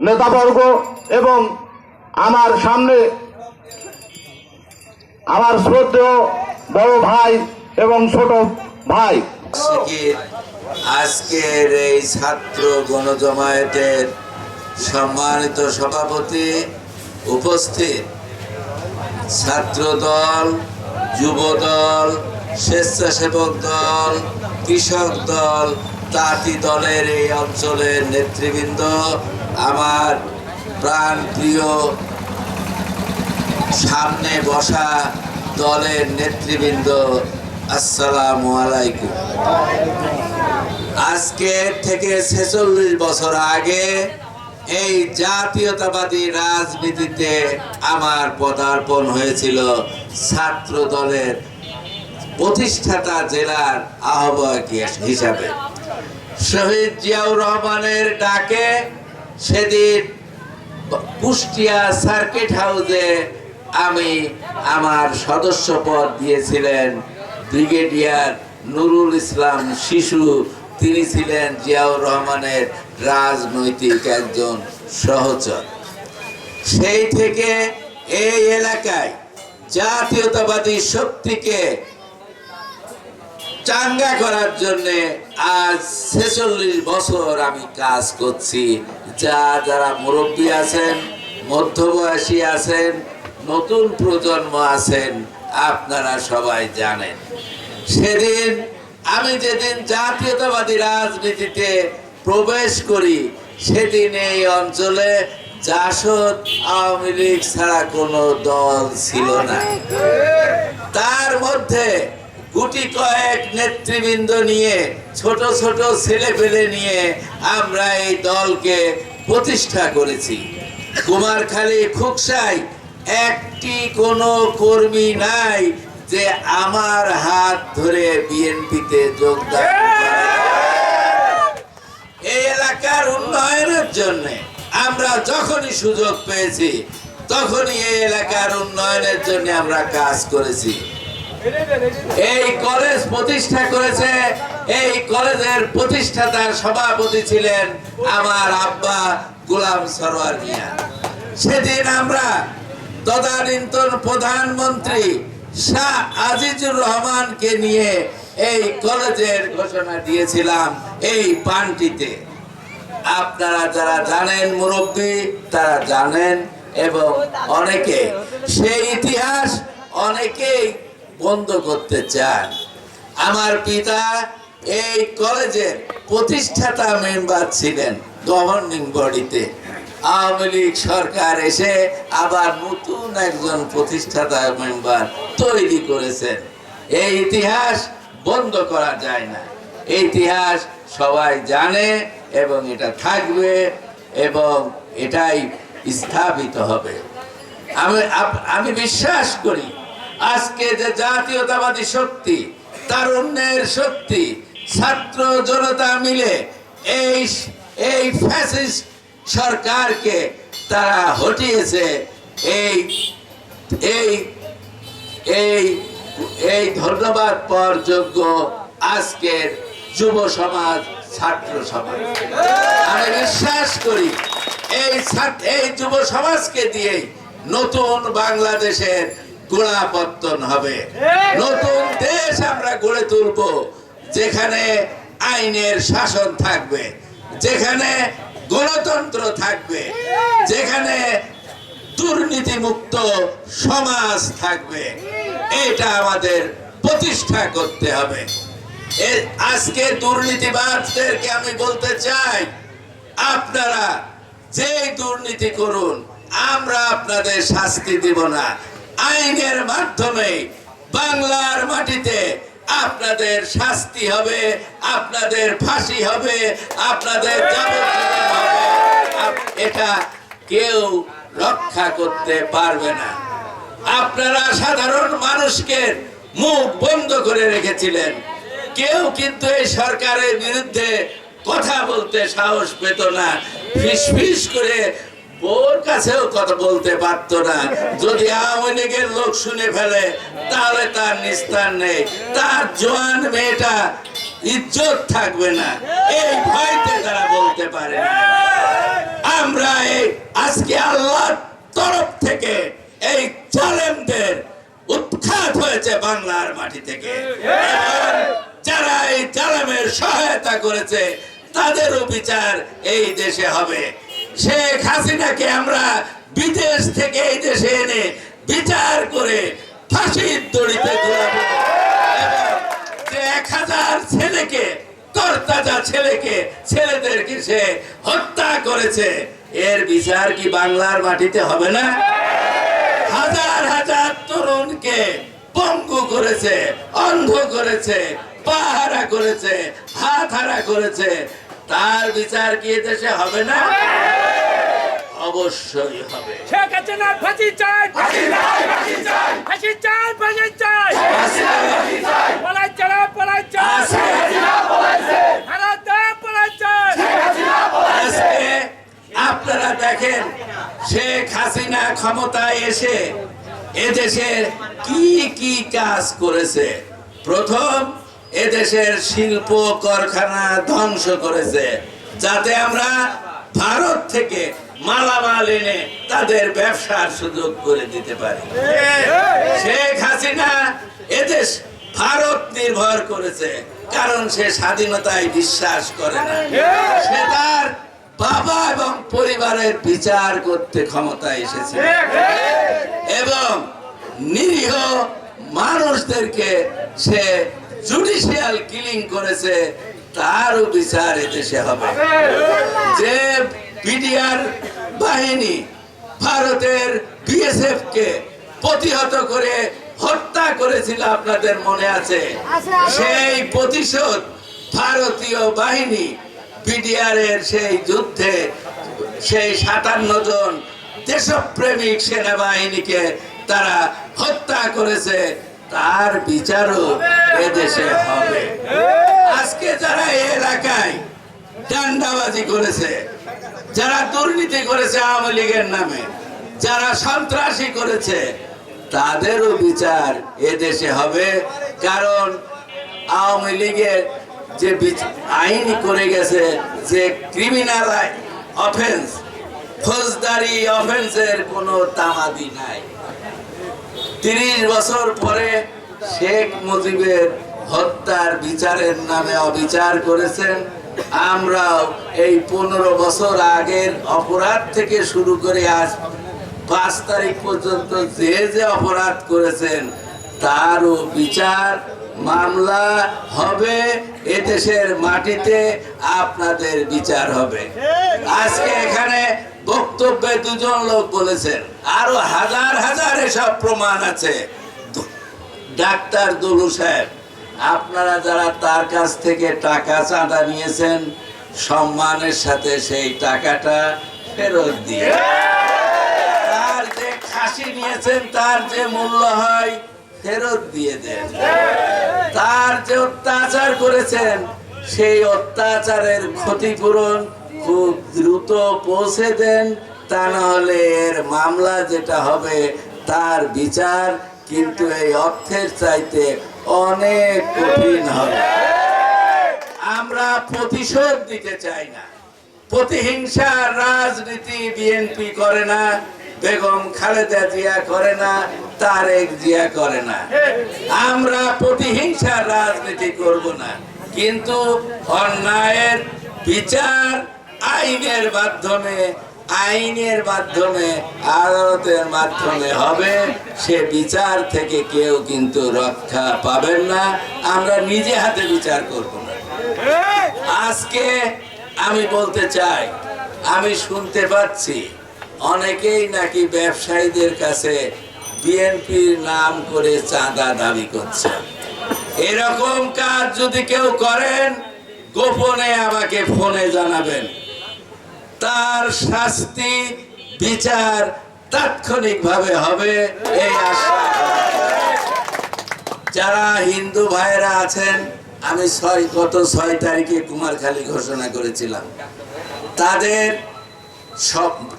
নেতাবর্গ এবং আমার সামনে আমার শ্রদ্ধেয় বড় ভাই এবং ছোট ভাই, আজকের এই ছাত্র গণজমায়েতের সম্মানিত সভাপতি উপস্থিত, ছাত্র দল, যুব দল, স্বেচ্ছাসেবক দল, কৃষক দল, তাঁতি দলের এই অঞ্চলের নেতৃবৃন্দ, আমার প্রাণ প্রিয় সামনে বসা দলের নেতৃবৃন্দ, আসসালামু আলাইকুম। আজকে থেকে 46 বছর আগে এই জাতীয়তাবাদী রাজনীতিতে আমার পদার্পণ হয়েছিল ছাত্র দলের প্রতিষ্ঠাতা জেলার আহ্বায়ক হিসাবে। শহীদ জিয়াউর রহমানের ডাকে সেদিন কুষ্টিয়া সার্কিট হাউসে আমি আমার সদস্য পদ দিয়েছিলেন ব্রিগেডিয়ার নুরুল ইসলাম শিশু। তিনি ছিলেন জিয়াউর রহমানের রাজনৈতিক একজন সহচর। সেই থেকে এই এলাকায় জাতীয়তাবাদী শক্তিকে চাঙ্গা করার জন্য আজ 46 বছর আমি কাজ করছি। যারা মুরব্বী আছেন, মধ্যবয়সী আছেন, নতুন প্রজন্ম আছেন, আপনারা সবাই জানেন। সেদিন আমি যেদিন জাতীয়তাবাদী রাজনীতিতে প্রবেশ করি, সেদিন এই অঞ্চলে জাসদ আওয়ামী লীগ ছাড়া কোনো দল ছিল না। তার মধ্যে গুটি কয়েক নেতৃবৃন্দ নিয়ে, ছোট ছোট ছেলেপেলে নিয়ে আমরা এই দলকে প্রতিষ্ঠা করেছি। কুমারখালী খুকসায় একটি কোনো কর্মী নাই যে আমার হাত ধরে বিএনপিতে যোগদান করে। এই এলাকার উন্নয়নের জন্য আমরা যখনই সুযোগ পেয়েছি তখনই এই এলাকার উন্নয়নের জন্য আমরা কাজ করেছি। এই কলেজ প্রতিষ্ঠা করেছে, এই কলেজের প্রতিষ্ঠাতার সভাপতি ছিলেন আমার আব্বা গোলাম সরওয়ার মিয়া। সেদিন আমরা তদানীন্তন প্রধানমন্ত্রী শাহ আজিজুর রহমানকে নিয়ে এই কলেজের ঘোষণা দিয়েছিলাম এই পানটিতে। আপনারা যারা জানেন, মুরব্বী তারা জানেন, এবং অনেকে সেই ইতিহাস অনেকেই বন্ধ করতে চান। আমার পিতা এই কলেজের প্রতিষ্ঠাতা মেম্বার ছিলেন গভর্নিং বডিতে। আওয়ামী লীগ সরকার এসে আবার নতুন একজন প্রতিষ্ঠাতা মেম্বার তৈরি করেছেন। এই ইতিহাস বন্ধ করা যায় না। এই ইতিহাস সবাই জানে এবং এটা থাকবে এবং এটাই স্থাপিত হবে। আমি বিশ্বাস করি আজকে যে জাতীয়তাবাদী শক্তি, তারুণ্যের শক্তি, ছাত্র জনতা মিলে এই ফ্যাসিস্ট সরকারকে তারা হটিয়েছে। এই এই এই এই ধন্যবাদ পাওয়ার যোগ্য আজকের যুব সমাজ, ছাত্র সমাজ। আমি বিশ্বাস করি এই যুব সমাজকে দিয়ে নতুন বাংলাদেশের গোড়াপত্তন হবে। নতুন দেশ আমরা গড়ে তুলব, যেখানে আইনের শাসন থাকবে, যেখানে গণতন্ত্র থাকবে, যেখানে দুর্নীতিমুক্ত সমাজ থাকবে। এটা আমাদের প্রতিষ্ঠা করতে হবে। আজকে দুর্নীতিবাজদেরকে আমি বলতে চাই, আপনারা যে দুর্নীতি করুন, আমরা আপনাদের শাস্তি দিব না। আইনের মাধ্যমে বাংলার মাটিতে আপনাদের শাস্তি হবে, আপনাদের ফাঁসি হবে, আপনাদের যাবজ্জীবন হবে। এটা কেউ রক্ষা করতে পারবে না। আপনারা সাধারণ মানুষকে মুখ বন্ধ করে রেখেছিলেন। কেউ কিন্তু এই সরকারের বিরুদ্ধে কথা বলতে সাহস পেত না। ফিসফিস করে বোর কাছেও কথা বলতে পারত না। যদি আওয়ামী লীগের লোক শুনে ফেলে তাহলে তার নিস্তার নেই, তার জোয়ান মেয়েটা ইজ্জত থাকবে না। এই ভয়তে তারা বলতে পারে না। আমরা এই আজকে আল্লাহর তরফ থেকে এই জালেমদের উৎখাত হয়েছে বাংলার মাটি থেকে। এবং যারা এই জালেমের সহায়তা করেছে তাদেরও বিচার এই দেশে হবে। শেখ হাসিনাকে আমরা বিদেশ থেকে এই দেশে এনে বিচার করে ফাঁসির দড়িতে ঝুলাবো। এবং যে 1000 ছেলেকে, তরতাজা ছেলেদেরকে সে হত্যা করেছে, এর বিচার কি বাংলার মাটিতে হবে না? হাজার হাজার তরুণকে পঙ্গু করেছে, অন্ধ করেছে, পা হারা করেছে, হাত হারা করেছে, তার বিচার কি এদেশে হবে না? অবশ্যই হবে। শেখ হাসিনার ফাঁসি চাই, ফাঁসি চাই, ফাঁসি চাই, ফাঁসি চাই, ফাঁসি চাই, পলাই চালা, পলাই চাই, ভারত দেব, পলাই চাই। আজকে আপনারা দেখেন শেখ হাসিনা ক্ষমতায় এসে এদেশের কি কি কাজ করেছে। প্রথম, এদেশের শিল্প কারখানা ধ্বংস করেছে, যাতে আমরা ভারত থেকে মালামাল এনে তাদের ব্যবসার সুযোগ করে দিতে পারি। শেখ হাসিনা এদেশ ভারত নির্ভর করেছে, কারণ সে স্বাধীনতায় বিশ্বাস করে না। সে তার বাবা এবং পরিবারের বিচার করতে ক্ষমতায় এসেছে এবং নিরীহ মানুষদেরকে সে জুডিশিয়াল কিলিং করেছে, তারও বিচার এদেশে হবে। যে বিডিআর বাহিনী ভারতের বিএসএফ কে প্রতিহত করে হত্যা করেছিল, আপনাদের মনে আছে? সেই প্রতিশোধ ভারতীয় বাহিনী বিডিআর এর সেই যুদ্ধে সেই 57 জন দেশপ্রেমিক সেনাবাহিনীকে তারা হত্যা করেছে, তার বিচারও এদেশে হবে। আজকে যারা এই এলাকায় ডান্ডাবাজি করেছে, যারা দুর্নীতি করেছে আওয়ামী লীগের নামে, যারা সন্ত্রাসী করেছে, তাদেরও বিচার এদেশে হবে। কারণ আওয়ামী লীগের যে আইন করে গেছে, যে ক্রিমিনাল অফেন্স, ফৌজদারি অফেন্সের কোনো তামাদি নাই। 30 বছর পরে শেখ মুজিবের হত্যার বিচারের নামে অবিচার করেছেন। আমরাও এই 15 বছর আগের অপরাধ থেকে শুরু করে আজ 5 তারিখ পর্যন্ত যে যে অপরাধ করেছেন তারও বিচার মামলা হবে। এদেশের মাটিতে আপনাদের বিচার হবে। আজকে এখানে বক্তব্যে 2 জন লোক বলেছেন, আরো হাজার হাজার এসব প্রমাণ আছে। ডাক্তার দুলু সাহেব, আপনারা যারা তার কাছ থেকে টাকা চাঁদা নিয়েছেন, সম্মানের সাথে সেই টাকাটা ফেরত দিয়ে, তার যে খাসি নিয়েছেন তার যে মূল্য হয় ফেরত দিয়ে দেন। তার যে অত্যাচার করেছেন সেই অত্যাচারের ক্ষতিপূরণ খুব দ্রুত পৌঁছে দেন, তা না হলে এর মামলা যেটা হবে তার বিচার কিন্তু এই অর্থের চাইতে অনেক কঠিন হবে। আমরা প্রতিশোধ দিতে চাই না। প্রতিহিংসার রাজনীতি বিএনপি করে না, বেগম খালেদা জিয়া করে না, তারেক জিয়া করে না। আমরা প্রতিহিংসার রাজনীতি করব না, কিন্তু অন্যায়ের বিচার আইনের মাধ্যমে, আদালতের মাধ্যমে হবে। সে বিচার থেকে কেউ কিন্তু রক্ষা পাবেন না। আমরা নিজে হাতে বিচার করব না। আজকে আমি বলতে চাই, আমি শুনতে পাচ্ছি অনেকেই নাকি ব্যবসায়ীদের কাছে বিএনপির নাম করে চাঁদা দাবি করছে। এরকম কাজ যদি কেউ করেন, গোপনে আমাকে ফোনে জানাবেন। তার শাস্তি বিচার তাৎক্ষণিকভাবে হবে এই আশা। যারা হিন্দু ভাইরা আছেন, আমি গত 6 তারিখে কুমারখালী ঘোষণা করেছিলাম,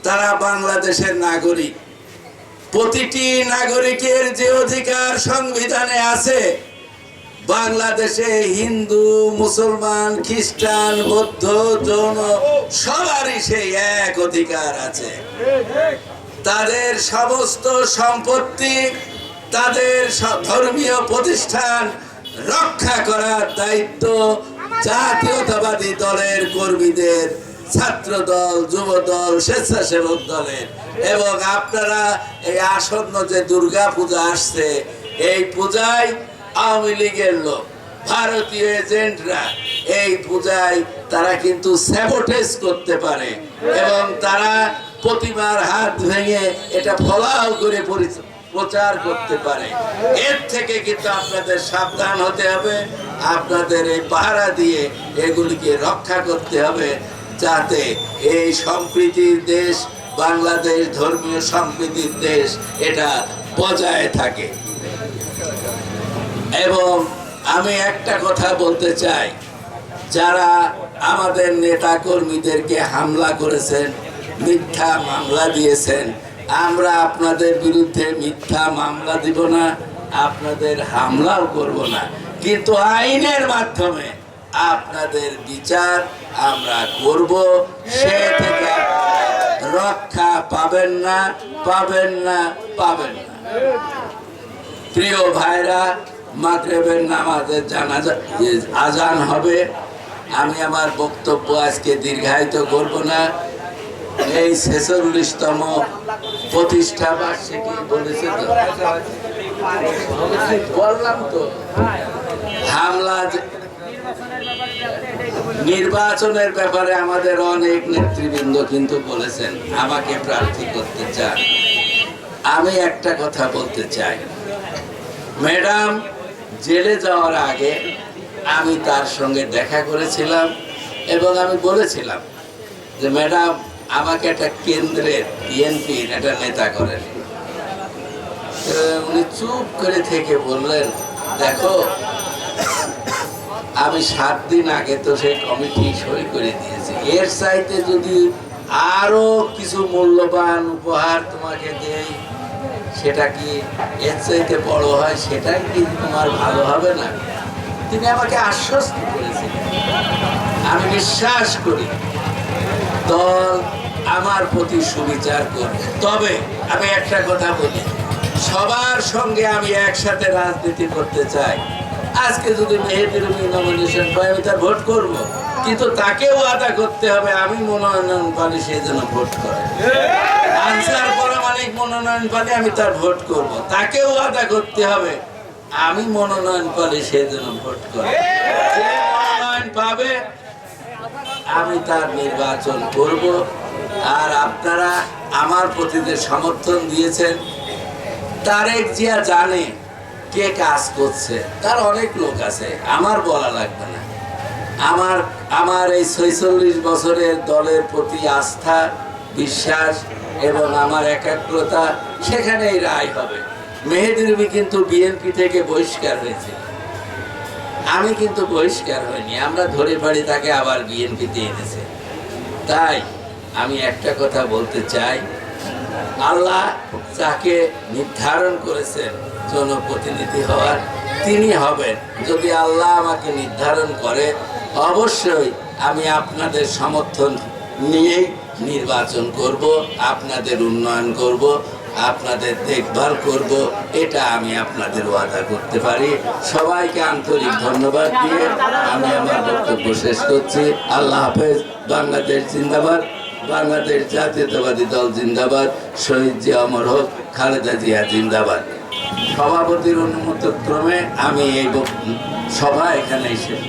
তারা বাংলাদেশের নাগরিক। প্রতিটি নাগরিকের যে অধিকার সংবিধানে আছে, বাংলাদেশে হিন্দু, মুসলমান, খ্রিস্টান, বৌদ্ধ, জৈন সবারই সেই এক অধিকার আছে। তাদের সমস্ত সম্পত্তি, তাদের ধর্মীয় প্রতিষ্ঠান রক্ষা করার দায়িত্ব জাতীয়তাবাদী দলের কর্মীদের, ছাত্র দল, যুব দল, স্বেচ্ছাসেবক দলের। এবং আপনারা এই আসন্ন যে দুর্গা পূজা আসছে, এই পূজায় আওয়ামী লীগের লোক, ভারতীয় এজেন্টরা এই পূজায় তারা কিন্তু স্যাবোটেজ করতে পারে এবং তারা প্রতিমার হাত ভেঙে এটা ফলাও করে প্রচার করতে পারে। এর থেকে কিন্তু আপনাদের সাবধান হতে হবে, আপনাদের এই পাহারা দিয়ে এগুলিকে রক্ষা করতে হবে, যাতে এই সম্প্রীতির দেশ বাংলাদেশ, ধর্মীয় সম্প্রীতির দেশ, এটা বজায় থাকে। এবং আমি একটা কথা বলতে চাই, যারা আমাদের নেতা কর্মীদেরকে হামলা করেছেন, মিথ্যা মামলা দিয়েছেন, আমরা আপনাদের বিরুদ্ধে মিথ্যা মামলা দিব না, আপনাদের হামলাও করব না, কিন্তু আইনের মাধ্যমে আপনাদের বিচার আমরা করব। সে থেকে রক্ষা পাবেন না, পাবেন না, পাবেন না। প্রিয় ভাইরা, মাগরিবের নামাজের জানাজা আজান হবে। আমি আমার বক্তব্য আজকে দীর্ঘায়িত করব না। এই 46তম প্রতিষ্ঠা বার্ষিকী বলেছে তো, বললাম তো, হামলা নির্বাচনের ব্যাপারে আমাদের অনেক নেতৃবৃন্দ কিন্তু বলেছেন আমাকে প্রার্থী করতে চান। আমি একটা কথা বলতে চাই, ম্যাডাম জেলে যাওয়ার আগে আমি তার সঙ্গে দেখা করেছিলাম এবং আমি বলেছিলাম যে ম্যাডাম আমাকে একটা কেন্দ্রের বিএনপির একটা নেতা করেন। উনি চুপ করে থেকে বললেন, দেখো আমি 7 দিন আগে তো সেই কমিটি সই করে দিয়েছি, এর চাইতে যদি আরো কিছু মূল্যবান উপহার তোমাকে দেই, সেটা কি এর চাইতে বড় হয়, সেটাই কি তোমার ভালো হবে না? তিনি আমাকে আশ্বস্ত করেছিলেন। আমি বিশ্বাস করি দল আমার প্রতি সুবিচার করবে। তবে আমি একটা কথা বলি, সবার সঙ্গে আমি একসাথে রাজনীতি করতে চাই। আজকে যদি মেহেদীর নমিনেশন পাই, আমি তার ভোট করব, কিন্তু তাকেও আদা করতে হবে আমি মনোনয়ন পালি সে যেন ভোট করে। আনসার পরামানিক মনোনয়ন পালে আমি তার ভোট করব, তাকেও আদা করতে হবে আমি মনোনয়ন পালে সে যেন ভোট করে। যে মনোনয়ন পাবে আমি তার নির্বাচন করব। আর আপনারা আমার প্রতি যে সমর্থন দিয়েছেন, তারেক জিয়া জানে কে কাজ করছে, তার অনেক লোক আছে, আমার বলা লাগবে না। আমার এই 46 বছরের দলের প্রতি আস্থা, বিশ্বাস এবং আমার একাগ্রতা, সেখানেই রায় হবে। মেহেদী রবি কিন্তু বিএনপি থেকে বহিষ্কার হয়েছে, আমি কিন্তু বহিষ্কার হয়নি, আমরা ধরে পারি তাকে আবার বিএনপিতে এনেছে। তাই আমি একটা কথা বলতে চাই, আল্লাহ যাকে নির্ধারণ করেছেন জনপ্রতিনিধি হওয়ার, তিনি হবেন। যদি আল্লাহ আমাকে নির্ধারণ করে, অবশ্যই আমি আপনাদের সমর্থন নিয়েই নির্বাচন করব, আপনাদের উন্নয়ন করব, আপনাদের দেখভাল করব, এটা আমি আপনাদের ওয়াদা করতে পারি। সবাইকে আন্তরিক ধন্যবাদ দিয়ে আমি আমার বক্তব্য শেষ করছি। আল্লাহ হাফেজ। বাংলাদেশ জিন্দাবাদ, বাংলাদেশ জাতীয়তাবাদী দল জিন্দাবাদ, শহীদ জিয়া অমর হোক, খালেদা জিয়া জিন্দাবাদ। সভাপতির অনুমতি ক্রমে আমি এই সভা এখানে শেষ